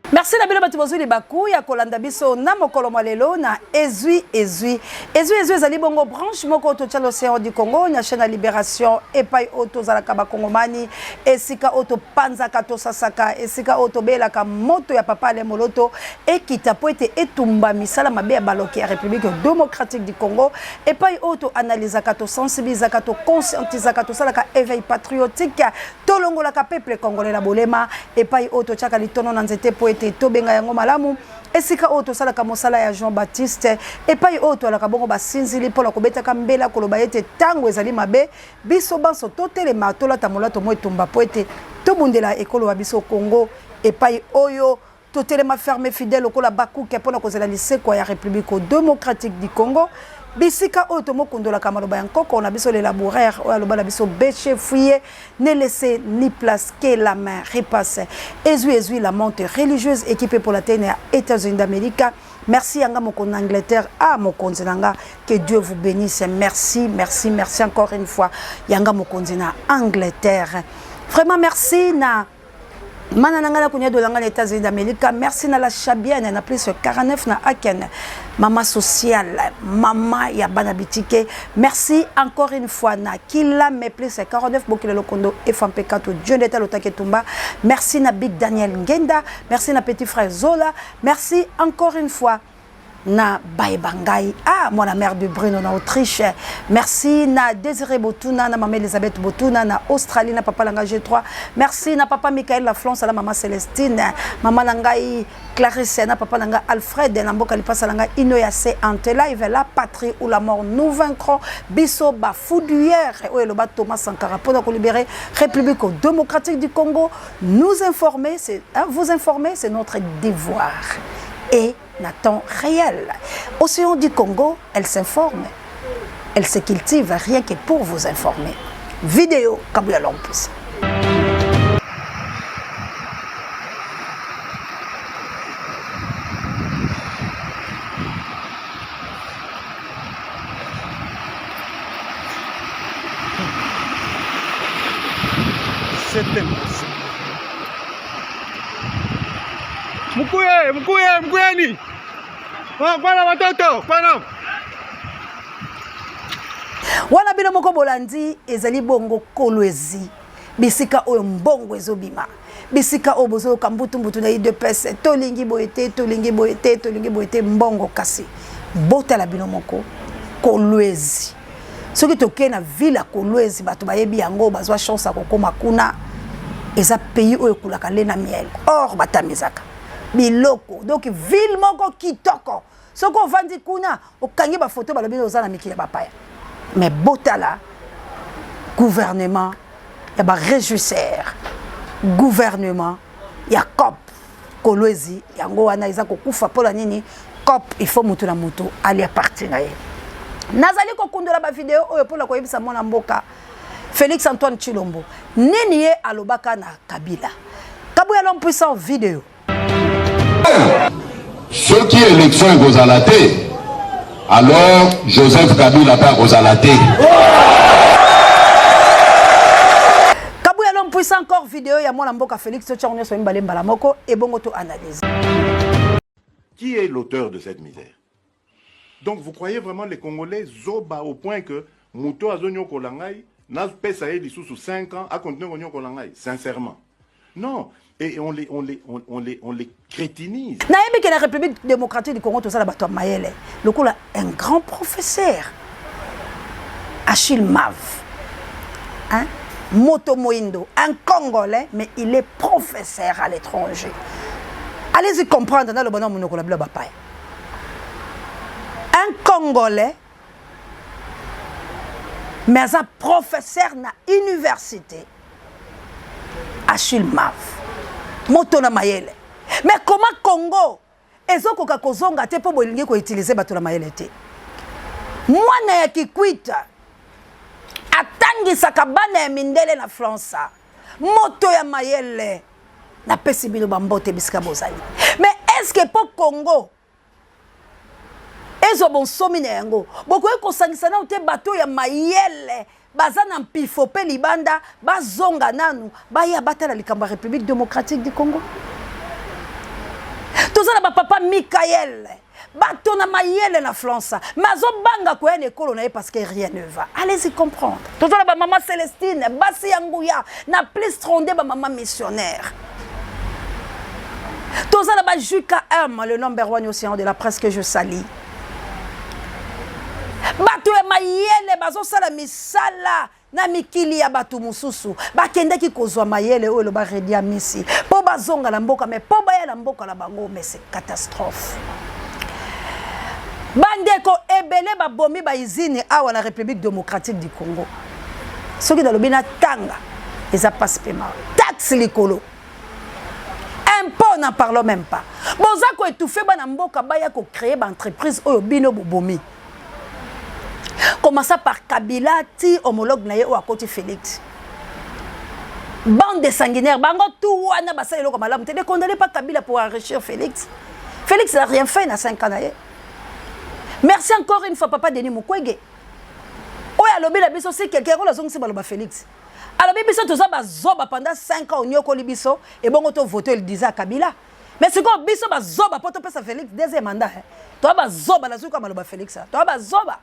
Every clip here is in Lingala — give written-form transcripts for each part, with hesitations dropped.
Merci na bilo batu bozuli baku ya kolanda biso na mokolo malelo na ezui ezali bongo branche moko to tchalo l'océan du Congo na chaîne Libération epai auto zalaka ba Kongomani esika auto panza kato sasaka esika auto belaka moto ya papa le moloto ekita po ete etumba misala mabe ya baloki ya République démocratique du Congo epai auto analyse kato sensibiliser kato conscientiser kato salaka éveil patriotique tolongola ka peuple congolais la bolema epai auto tchaka litono na nzete po tobenga yango malamu esika oto salaka mosala ya Jean-Baptiste epai oto alaka bongo basinzili pola kobetaka mbela koloba ete tango ezali mabe biso banso totelema tolata molato mo etumba po ete tobundela ekolo wa biso Congo epai oyo totelema fermé fidèle okola bakuke pona kozela liseko ya République démocratique du Congo bisika oto mokundola kamaloba yankoko na biso les laboraires o aloba la biso beche fouiller ne laisser ni place que la main repasse ezui la monte religieuse équipée pour la TNA États-Unis d'Amérique. Merci yanga mokon Angleterre mon continent que Dieu vous bénisse. Merci encore une fois yanga mokonzina Angleterre. Vraiment merci na Manananga na kunya dolanga les États-Unis d'Amérique. Merci na la Chabienne na plus 49 na Aken. Maman sociale, maman ya banabitike. Merci encore une fois na Kila me plus 49 bokile lokondo FMP4 Dieu d'état lotaketumba. Merci na Big Daniel Ngenda, merci na petit frère Zola. Merci encore une fois na Baïbangaï, moi la mère de Bruno en Autriche. Merci na Désiré Botuna, na maman Elisabeth Botuna, na Australie, na papa Langa G3. Merci na papa Michael Laflance, na maman Célestine, maman Langaï Clarisse, na papa Langa Alfred, na mboka lipasa Langa Inoyase Antela, la patrie ou la mort nous vaincrons. Bisso Bafoudière, ou le bas Thomas Sankara pour nous libérer. République démocratique du Congo, nous informer, vous informer, c'est notre devoir. Et na temps réel. Océan du Congo, elle s'informe, elle se cultive rien que pour vous informer. Vidéo Kabouya Lompus. C'est impossible. Mkuyeni. Bana watoto, bana. Wana bino moko bolandi ezali bongo kolwezi. Bisika oyo mbongo ezobima. Bisika obozo kambutu mbutu na ide pese tolingi boyete mbongo kasi. Bota la bino moko kolwezi. Soki toke na ville kolwezi bato bayebi yango bazwa chance akokoma kuna eza pays oyo kulaka lena miel. Or batamizaka. Biloko donc ville moko kitoko soko vandi kuna okangi ba photo balobi ozana mikila bapaya mais botala gouvernement ya ba réjouisseur gouvernement ya COP kolwezi yango wana iza kokufa pola nini COP il faut mutu na mutu ali a partir na ye nazali kokundola ba vidéo oyo pola koyebisa mona mboka Félix Antoine Tshilombo nini ye alobaka na Kabila Kabouya Lompus en vidéo. Ceux qui élection est à la tête, alors Joseph Kabila pas à la tête. Kabouya Lompus encore vidéo ya mwana mboka Félix Tshilombo so mbale mbala moko et bongo to analyse. Qui est l'auteur de cette misère? Donc vous croyez vraiment les Congolais zoba au point que Mouto Azonyo Kolangai n'a pas essayé les sous 5 ans à continuer Konyo Kolangai, sincèrement. Non. Et on les crétinise. Naïbi que la République démocratique du Congo, tout ça, là-bas, Mayele, le coup là, un grand professeur, Achille Mav, hein, Moto Moindo, un Congolais, mais il est professeur à l'étranger. Allez-y comprendre dans le bonhomme Mounoko la Blabapaya. Un Congolais, mais un professeur na université, Achille Mav. Moto na mayele. Mais comment Congo ezokoka kozonga te po bolingi ko utiliser bato na mayele te. Mwana ya Kikwita atangisa kabana ya mindele na France. Moto ya mayele na pesi bino bambote bisika bozali. Mais est-ce que pour Congo ezo bon somine yango boko ekosangisa na te bato ya mayele bazana mpifo pe libanda bazonga nanu baya batala likambo République démocratique du Congo. tozala ba papa Michael bato na mayele na France mazo banga ko ene ekolo na ye parce que rien ne va. Allez-y comprendre. Tozala ba maman Célestine basi yanguya na plus tronde ba maman missionnaire. Tozala ba Juka M le number 1 océan de la presse que je salue. Bato ya mayele bazo sala misala na mikili ya bato mususu bakendaki kozwa mayele oyo ba redia misi po bazonga na mboka mais po baya na mboka la bango mais c'est catastrophe. Bandeko ebele ba bomi ba izini awa na République démocratique du Congo. Soki dans le bina tanga eza passe paiement taxe likolo. Impôt n'en parlons même pas. Boza ko étouffé ba na mboka baya ko créer ba entreprise oyo bino bobomi. Commença par Kabila, ti homologue na ye ou à côté Félix. Bande de sanguinaires, bango tout wana basa eloko malamu te. Ne condamnez pas Kabila pour enrichir Félix. Félix n'a rien fait na 5 ans na ye. Merci encore une fois papa Denis Mukwege. Oya lobi la biso c'est quelqu'un la zone si baloba Félix. Alors biso toza ba zoba pendant 5 ans nyoko libiso et bongo to voter le disait à Kabila. Mais c'est quoi biso ba zoba poto pesa Félix deuxième mandat. Toi ba zoba la zuka baloba Félix. Toi ba zoba.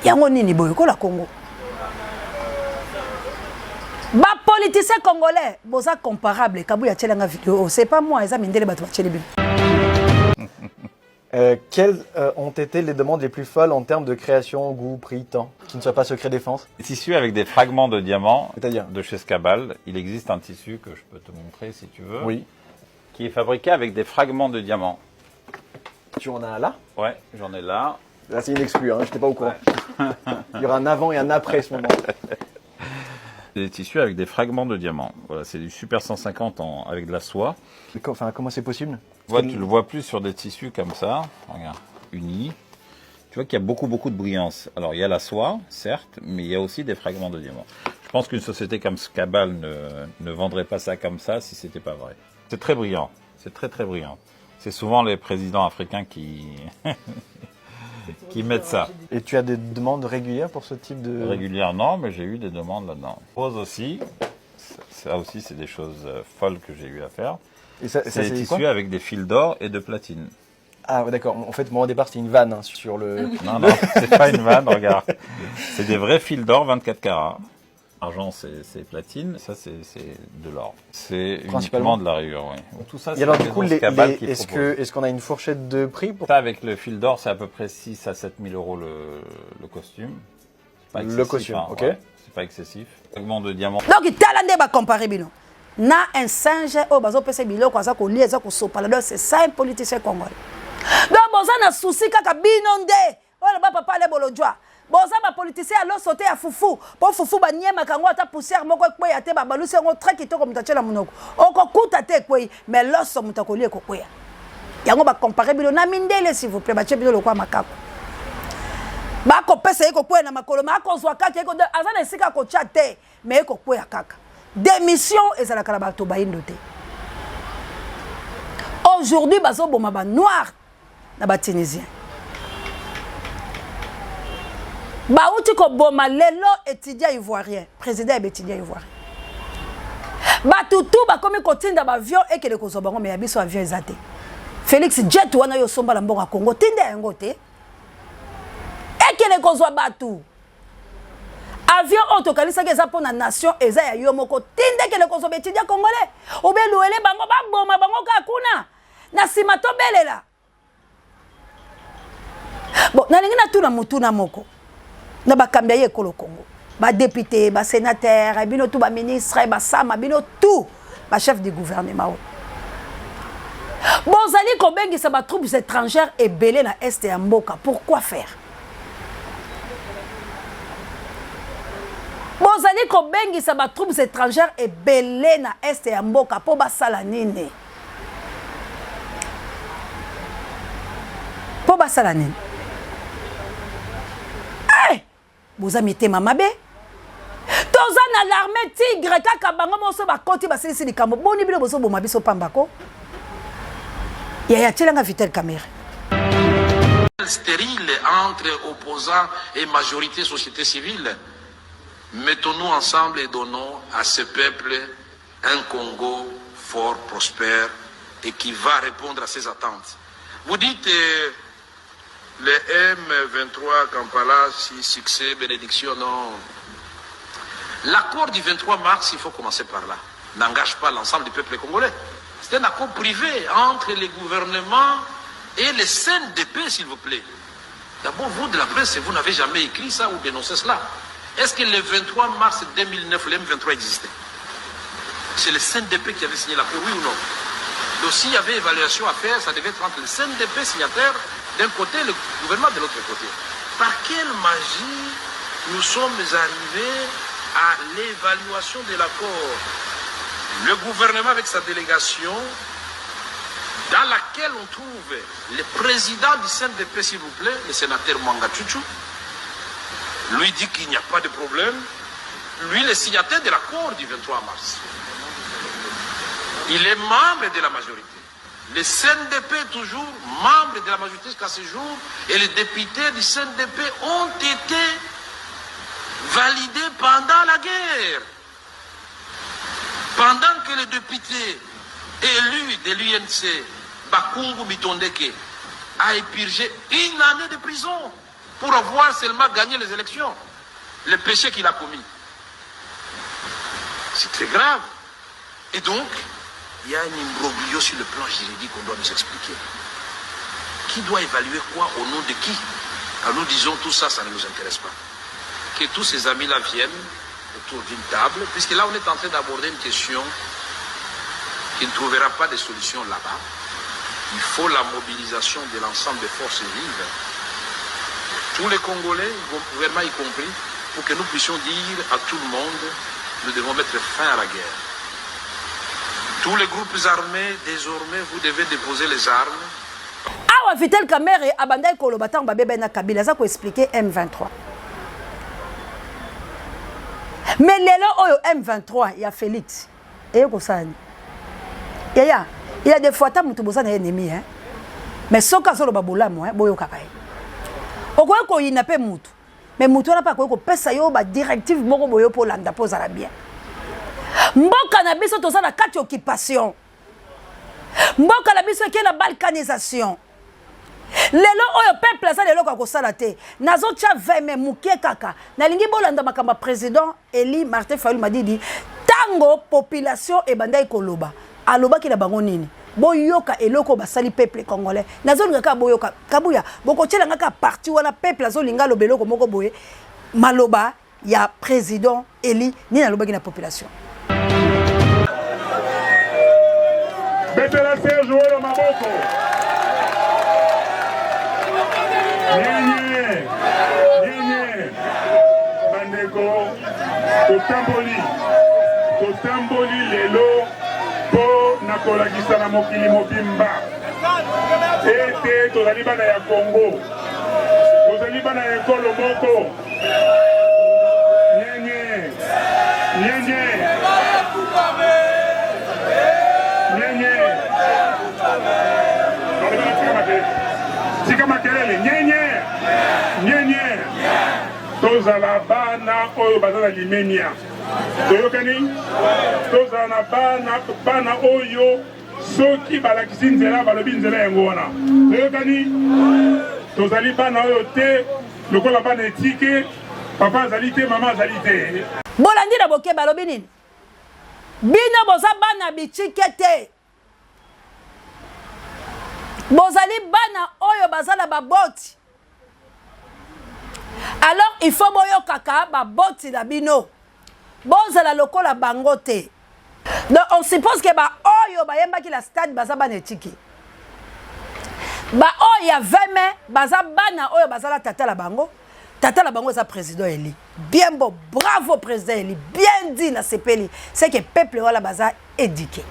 Yango nini boyo ko la Congo. Ba politicien congolais, boza comparable kabuya tchelanga vidéo, c'est pas moi, eza mindele bato tchelebe. Quelles ont été les demandes les plus folles en termes de création, goût, prix, temps, qui ne soit pas secret défense? Tissu avec des fragments de diamants, c'est-à-dire de chez Scabal. Il existe un tissu que je peux te montrer si tu veux. Oui. Qui est fabriqué avec des fragments de diamants. Tu en as là? Ouais, j'en ai là. Là, c'est une exclue, hein, je n'étais pas au courant. Ouais. Il y aura un avant et un après ce moment. Des tissus avec des fragments de diamants. Voilà, c'est du Super 150 avec de la soie. Enfin, comment c'est possible? Ouais, tu le vois plus sur des tissus comme ça. Regarde, unis. Tu vois qu'il y a beaucoup de brillance. Alors, il y a la soie, certes, mais il y a aussi des fragments de diamants. Je pense qu'une société comme Scabal ne vendrait pas ça comme ça si c'était pas vrai. C'est très brillant. C'est très brillant. C'est souvent les présidents africains qui... qui mettent ça. Et tu as des demandes régulières pour ce type de... Régulières, non, mais j'ai eu des demandes là-dedans. Rose aussi. Ça aussi, c'est des choses folles que j'ai eu à faire. Et ça, c'est des tissus avec des fils d'or et de platine. Ah, ouais, d'accord. En fait, moi, au départ, c'était une vanne hein, sur le... Non, c'est pas une vanne, regarde. C'est des vrais fils d'or 24 carats. Argent, c'est platine. Ça, c'est de l'or. C'est uniquement de la rayure, oui. Tout ça, et alors, du coup, est-ce qu'on a une fourchette de prix pour... Ça, avec le fil d'or, c'est à peu près 6 à 7 000 euros le costume. Pas excessif, le costume, hein, ok. Ouais, c'est pas excessif. Fragment de diamant. Donc, il talande va comparer bino. Na un singe, oh, bazo pese bilo, kwa sa ko lieza ko sopa. Donc, c'est ça un politicien congolais. Donc, boza na souci kaka binonde. Oh, le papa le bolojwa. Boza ba politicien alo sauter à foufou. Pour foufou ba niema kango ata poussière moko kwe ate ba balusi ngo très kitoko mutachela munoko. Oko kuta te kwe, mais loso mutakoli ko kwe. Yango ba comparer bilo na mindele s'il vous plaît, ba chebilo lokwa makako. Ba ko pesa eko kwe na makolo ma ko zwa kaka eko azana sika ko chate, mais eko kwe kaka. Démission ezala kala ba to ba indote. Aujourd'hui bazo boma ba noir na ba tunisien. Baouti ko boma lelo étudiant ivoirien, président étudiant ivoirien. Batutu ba komi kotinda ba avion et que le kozobango mais abiso avion ezate. Félix jet wana yo somba la mbonga Congo tinda yango te. Et que le kozwa batu. Avion autokalisa ke za pona nation eza ya yo moko tinda que le kozoba étudiant congolais. Obe luele bango ba boma bango ka kuna. Na simato belela. Bon, na lingi na tuna mutuna moko. Na bakambia ye kolo Congo. Ba député, ba sénateur, bino tout ba ministre, ba sama, bino tout, ba chef du gouvernement. Bozali ko bengisa ba troupes étrangères et belé na est et mboka. Pourquoi faire? Bozali ko bengisa ba troupes étrangères et belé na est et mboka po ba sala nini. Po ba sala nini. Vous avez mis ma mabe. Toza na l'armée tigre kaka bango moso ba koti ba silisi likambo. Boni bilo boso boma biso pambako. Ya tchelanga vitel caméra. Stérile entre opposants et majorité société civile. Mettons-nous ensemble et donnons à ce peuple un Congo fort, prospère, et qui va répondre à ces attentes. Vous dites le M23 Kampala, si succès, bénédiction, non. L'accord du 23 mars, il faut commencer par là, n'engage pas l'ensemble du peuple congolais. C'est un accord privé entre les gouvernements et les CNDP, s'il vous plaît. D'abord, vous de la presse, vous n'avez jamais écrit ça ou dénoncé cela. Est-ce que le 23 mars 2009, le M23 existait? C'est le CNDP qui avait signé l'accord, oui ou non? Donc s'il y avait évaluation à faire, ça devait être entre le CNDP signataire d'un côté et le gouvernement de l'autre côté. Par quelle magie nous sommes arrivés à l'évaluation de l'accord? Le gouvernement avec sa délégation, dans laquelle on trouve le président du CNDP, s'il vous plaît, le sénateur Mwanga Tchouchou, lui dit qu'il n'y a pas de problème. Lui, le signataire de l'accord du 23 mars. Il est membre de la majorité. Le CNDP est toujours membre de la majorité jusqu'à ce jour. Et les députés du CNDP ont été validés pendant la guerre. Pendant que le député élu de l'UNC, Bakungu Bitondeke, a épurgé 1 année de prison pour avoir seulement gagné les élections. Le péché qu'il a commis. C'est très grave. Et donc, il y a un imbroglio sur le plan juridique qu'on doit nous expliquer. Qui doit évaluer quoi au nom de qui? Alors nous disons tout ça, ça ne nous intéresse pas. Que tous ces amis-là viennent autour d'une table, puisque là on est en train d'aborder une question qui ne trouvera pas de solution là-bas. Il faut la mobilisation de l'ensemble des forces vives, tous les Congolais, le gouvernement y compris, pour que nous puissions dire à tout le monde, nous devons mettre fin à la guerre. Tous les groupes armés, désormais, vous devez déposer les armes. Awa Vital Kamerhe abandai kolobatan babebe na Kabila za ko expliquer M23. Mais lelo oyo M23 ya Félix et ko sani. Il y a des fois ta mutu bozana ennemi hein. Mais soka solo babolamu hein boyo kakai. Okoye ko yina pe mutu. Mais mutu na pa ko pesa yo ba directive moko boyo po landa po zala bien. Mboka na biso toza na kati occupation. Mboka na biso ke na balkanisation. Lelo oyo peuple za lelo ko sala te. Nazo tcha veme mukie kaka. Na lingi bolanda makamba président Eli Martin Fayulu Madidi tango population e bandai koloba. Aloba ki na bango nini? Boyoka eloko basali peuple congolais. Nazo ngaka boyoka kabuya. Boko tshela ngaka parti wana peuple azo linga lobeloko moko boye. Maloba ya président Eli ni na loba ki na population. Betela Serge Wolo Maboko. Nyenye. Bandeko. Totamboli lelo po nakolakisa na mokili mobimba. Ete tozali bana ya Congo. Tozali bana ya ekolo moko. Nyenye. Sika makelele nyenye tozala bana oyo bazala limemia toyokani tozala bana oyo soki balakisi nzela balobi nzela yango wana toyokani tozali bana oyo te lokola bana etike papa azali te mama azali te bolandi na boke balobi nini bino boza bana bitike te bozali bana oyo bazala baboti. Alors il faut boyo kaka baboti na bino. Bozala lokola bangote. Donc on suppose que ba oyo bayemba ki la stade baza bana etiki. Ba oya veme baza bana oyo bazala tata la bango. Tata la bango za président Eli. Bien beau, bravo président Eli. Bien dit na sepeli. C'est que peuple wala baza éduqué.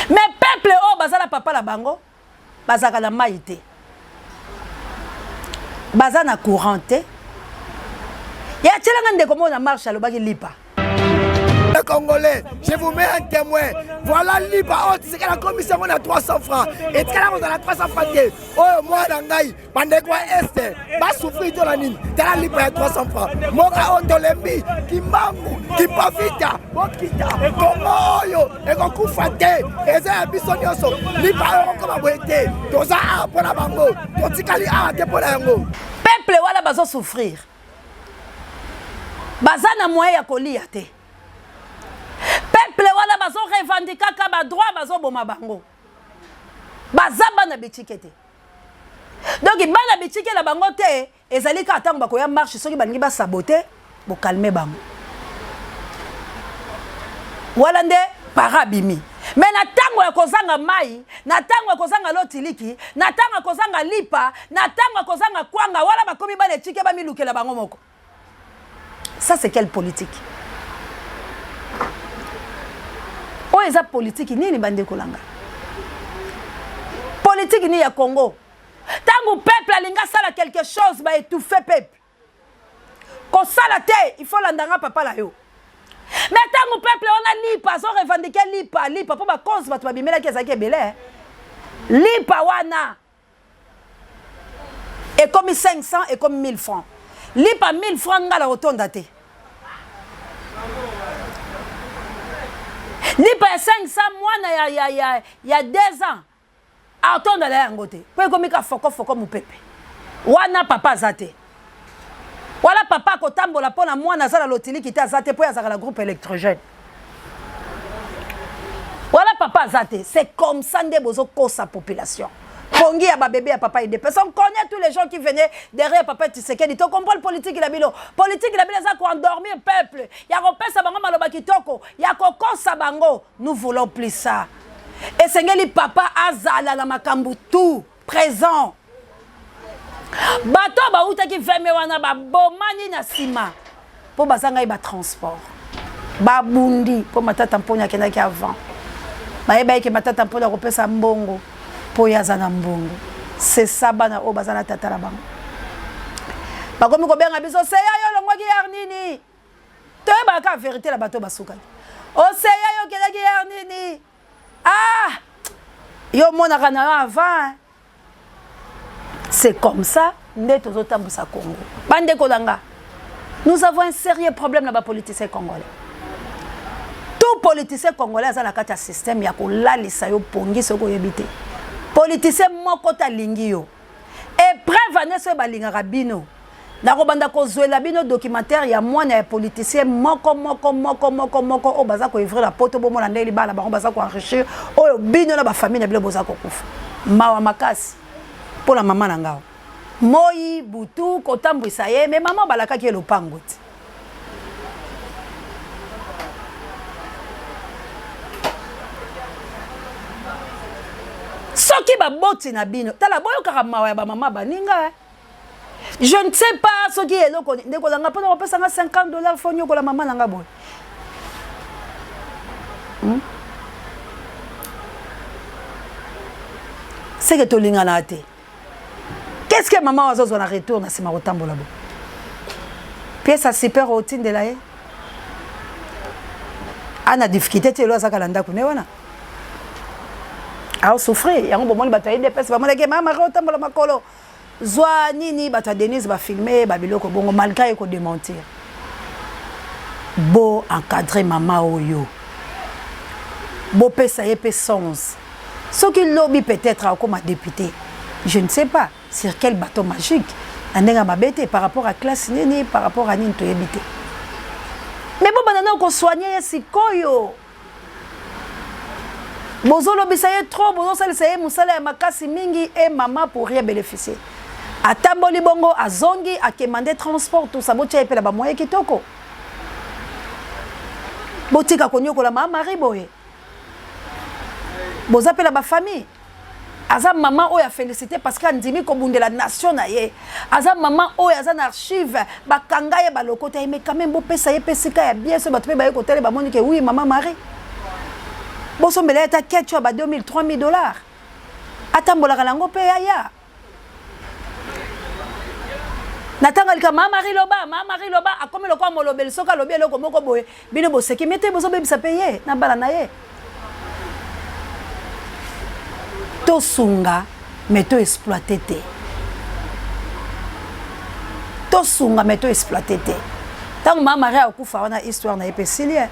Mais peuple o bazala papa la bango bazaka na maïté bazana couranté ya tchelanga ndeko mona marche alobaki lipa Congolais, je vous mets un témoin. Voilà Lipa, oh, c'est que la commission on a 300 francs. Et tu on a 300 francs. Oh, moi, Nangaï, Pandekwa Est, va souffrir de la ligne. Tu as Lipa à 300 francs. Moi, on te l'embi, qui mangue, qui profite, Mokita, comment yo, et qu'on coupe faté, et c'est un bisson yoso. Lipa, on comme un boité, tu as pour la bango, tu as pour la bango. Peuple, voilà, bazo souffrir. Bazana moyen ya kolia te. Peuple wana bazo revendiquer ka ba droit bazo boma bango. Bazaba na bitikete. Donc bana bitike la bango te ezali ka atango bakoya marche soki balingi ba saboter bo calmer bango. Wala nde parabimi. Mais na tango ya kozanga mai, na tango ya kozanga lotiliki, na tango ya kozanga lipa, na tango ya kozanga kwanga wala bakomi ba letike ba milukela bango moko. Ça, c'est quelle politique? Oh, et ça, politique, ni ni bande kolanga. Politique, ni ya Congo. Tant que le peuple a linga sala quelque chose, va étouffer peuple. Quand ça la terre, il faut l'andanga papa là yo. Mais tant que le peuple, on a lipa, on revendique lipa, pour ma cause, va tu vas bimela qui est zaké belé. Lipa wana. Et comme 500 et comme 1000 francs. Lipa 1000 francs ngala rotonda te. Lipa 500 mois il y a 2 ans. A rotonda la yangote. Pour comme ka foko mu pepe. Wana papa zate. Wala papa ko tambola pona mwana za la lotili ki ta zate po ya za la groupe électrogène. Voilà papa zate, c'est comme ça nde bozo ko sa population. Pongi à bébé à papa et on connaît tous les gens qui venaient derrière papa Tshisekedi. Tu comprends le politique il a bilo. Politique il a bilo ça pour endormir le peuple. Il y a repère ça bango maloba kitoko. Il y a koko sa bango. Nous voulons plus ça. Et sengeli papa azala la makambu tout présent. Bato ba uta ki veme wana ba bomani na sima. Po bazanga iba transport. Ba bundi po matata mponya kenda ki avant. Ba eba ki matata mponya kopesa mbongo. Poyazana mbongo. C'est ça bana o bazana tatala bango. Ba komi ko benga biso seya yo longwa ki yarnini. Te ba ka vérité la bato basuka. O seya yo kela ki yarnini. Ah! Yo mona kana avant. C'est comme ça ndeto zotambusa Congo. Bande kolanga. Nous avons un sérieux problème là-bas politicien congolais. Tout politicien congolais a la carte système ya ko lalisa yo pongi soko yebite. Politicien moko ta lingi yo. Et preuve ne se balinga rabino. Na ko banda ko zoela bino documentaire ya mwana ya politicien moko o baza ko ouvrir la porte bo mona ndeli bala ba baza ko enrichir o bino na ba famille na bilo boza ko kufa. Mawa makasi pour la maman nangao. Moi butu ko tambwisa ye mais maman balaka ki lopango ti. Soki ba boti na bino tala boyo kaka mawa ya ba mama baninga. Je ne sais pas ce qui est là ndeko langa pona ko pesa $50 fonyo ko la mama nanga boy. C'est que to linga na te. Qu'est-ce que maman wazo na retour na sima rotambola bo. Pièce à super routine de la ye. Ana difficulté te lo za kalanda ku ne wana. A souffrir yango bomoni bataye de pesa ba mona ke mama rotambola makolo. Zwa nini bata Denise ba filmer ba biloko bongo malgré ko démentir. Bo encadrer maman oyo. Bo pesa ye pe sens. Ce qui lobby peut-être comme député. Je ne sais pas sur quel bateau magique. Andenga mabete par rapport à classe nini par rapport à nini to yebité. Mais bon banana ko soigner sikoyo. Bozo lobby ça est trop bozo ça c'est musala ya makasi mingi et maman pour rien bénéficier. Atamboli bongo azongi akemande transport tout ça botia epela ba moyen kitoko. Botika konyoko la mama riboye. Boza pela ba famille. Aza maman oya félicité parce qu'elle ndimi ko bunde la nation na ye. Aza maman oya aza na archive ba kanga ye ba lokota mais quand même bo pesa ye pesika ya bien so batwe ba ye ko tele ba moni ke oui maman Marie. Bo so mbele ta ketcho ba $2000 $3000. Atambola kalango pe ya. natanga lika mama Marie loba akomi lokwa molobeli soka lobi eloko moko boye bino boseki mete bozo bebisa pe ye na bala na ye to sunga mais to exploiter te to sunga mais to exploiter te tant mama Marie akufa wana histoire na epesilie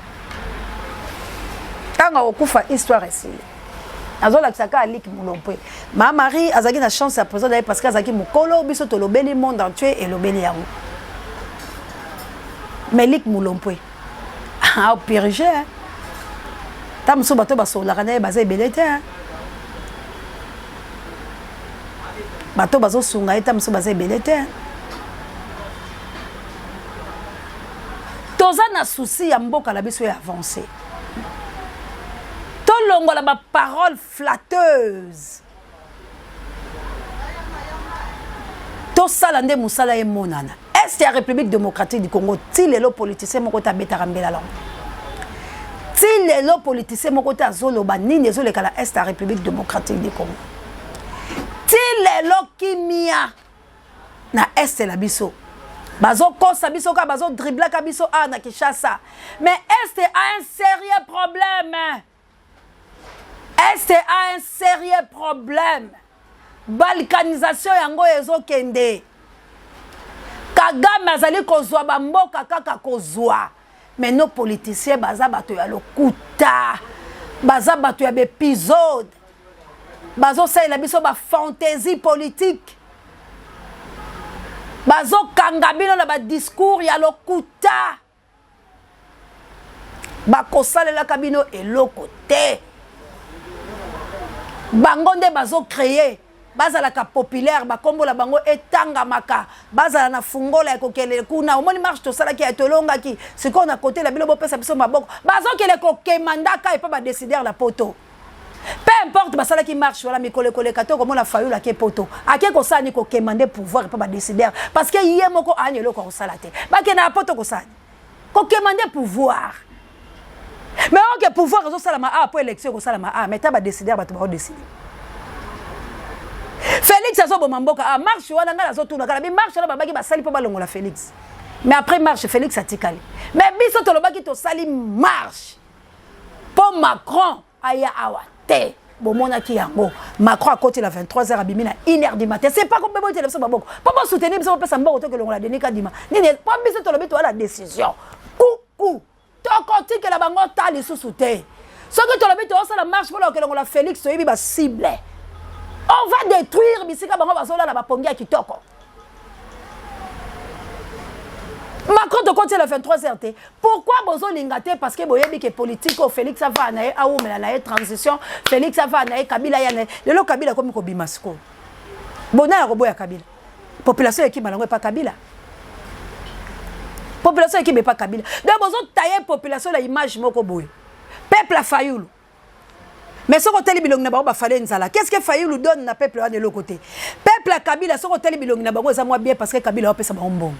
tant akufa histoire esili azolakisa ka Lick Mulompe ma Marie azaki na chance à présent parce que azaki mukolo biso to lobeli monde entier et lobeli yango mais Lick Mulompe ah piriger tam so bato basolaka na baza belete bato bazo sunga tam so baza belete toza na souci ya mboka la biso ya avancer longola ba parole flatteuse to salande musala e monana est la République démocratique du Congo ti lelo politicien moko ta betaka mbela lango ti lelo politicien moko ta zoloba nini ezoleka la est la République démocratique du Congo ti lelo kimia na est la biso bazo kosa biso ka bazo dribbler ka biso na Kinshasa mais est a un sérieux problème. Est a un sérieux problème. Balkanisation yango ezokende. Kagame azali kozwa bamboka kaka kozwa. Mais nos politiciens baza bato ya lokuta. Baza bato ya épisode. Bazo saïla biso ba fantaisie politique. Bazo kangabino na ba discours ya lokuta. Bakosalela kabino eloko te. Bango nde bazo créer bazala ka populaire bakombola bango etanga maka bazala na fungola ya kokele kuna omoni marche to sala ki etolonga ki siko na côté la bilo bo pesa biso maboko bazo kele ko kemandaka et pas ba décider la poto peu importe basala ki marche wala mikole kole kato comme la fayula ki poto ake ko sani ko kemander pouvoir et pas ba décider parce que yé moko anyelo ko sala te ba ke na poto ko sani ko kemander pouvoir. Mais ok, pouvoir résoudre ça pour élection, ça mais tu vas décider, tu vas décider. Félix a zo mamboka marche wana ngala zo tuna kala bi marche na babaki ba sali po balongo la Félix. Mais après marche Félix a tikali. Mais biso to lobaki to sali marche. Pour Macron aya awate. Bomona ki yango. Macron a côté la 23h à bimina 1h du matin. C'est pas comme bebo télévision baboko. Pas soutenir biso pesa mboko to que l'on la denika dima. Ni pas biso to lobi to la décision. Coucou. Tokoti que la bango tali sous-souté. Ce que tu l'as mis, tu la marche pour que la Félix soit cible. On va détruire bisika bango bazola la bapongia kitoko. Macron te compte la 23h. Pourquoi bozo lingate parce que boyebi que politique au Félix va na a ou mais la transition Félix va na Kabila ya na le Kabila comme ko bimasko. Bona ya robo ya Kabila. Population qui malango pas Kabila. Population qui n'est pas Kabila. Donc, vous avez taillé population la image moko boy. Peuple a Fayoulou. Mais ce côté bilong na ba fallait nzala. Qu'est-ce que Fayoulou donne na peuple de l'autre côté? Peuple a Kabila ce côté bilong na bango za moi bien parce que Kabila a pesa ba mbongo.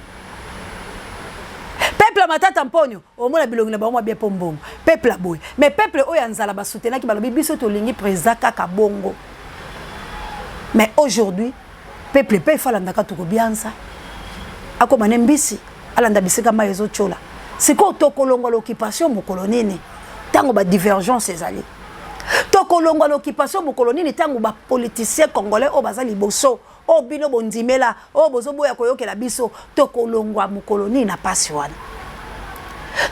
Peuple a matata mponyo, au moins la bilong na bango bien pombongo. Peuple a boy. Mais peuple o ya nzala ba soutenir ki ba lobi biso to lingi président kaka bongo. Mais aujourd'hui, peuple peut faire ndaka to ko bianza. Akoma nembisi. Alanda bisika mayezo chola siko tokolonga l'occupation mokolonini tango ba divergence ezali tokolonga l'occupation mokolonini tango ba politicien congolais o bazali boso o bino bondimela o bozo boya koyokela biso tokolongwa mokoloni na pasi wana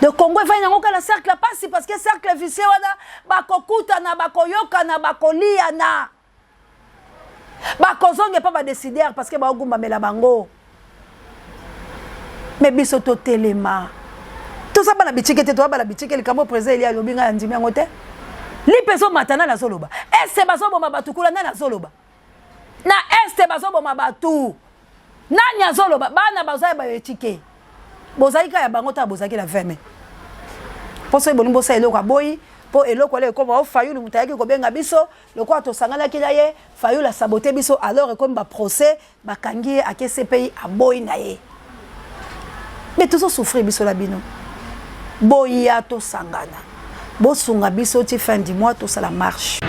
le Congo va yango kala cercle pasi parce que cercle vicieux wana bakokuta na bakoyoka na bakolia na bakozonge pa ba décider parce que ba ogumba mela bango. Mais biso to telema tout ça bana bitike te to bana bitike le kamo président il y a lobinga andimi ngote li peso matana na zoloba est bazo boma batukula na zoloba na est bazo boma batu nanya zoloba bana bazai ba etike bozaika ya bango ta bozaki la verme poso bolumbo sa eloko boyi po eloko le ko ba Fayulu mutayaki ko benga biso le ko to sangana kidaye Fayulu a saboté biso alors comme ba procès ba kangi a CPI a boyi na ye. Mais tout ça souffrir biso la bino. Boya to sangana. Bo sunga biso ti fin du mois to ça la marche.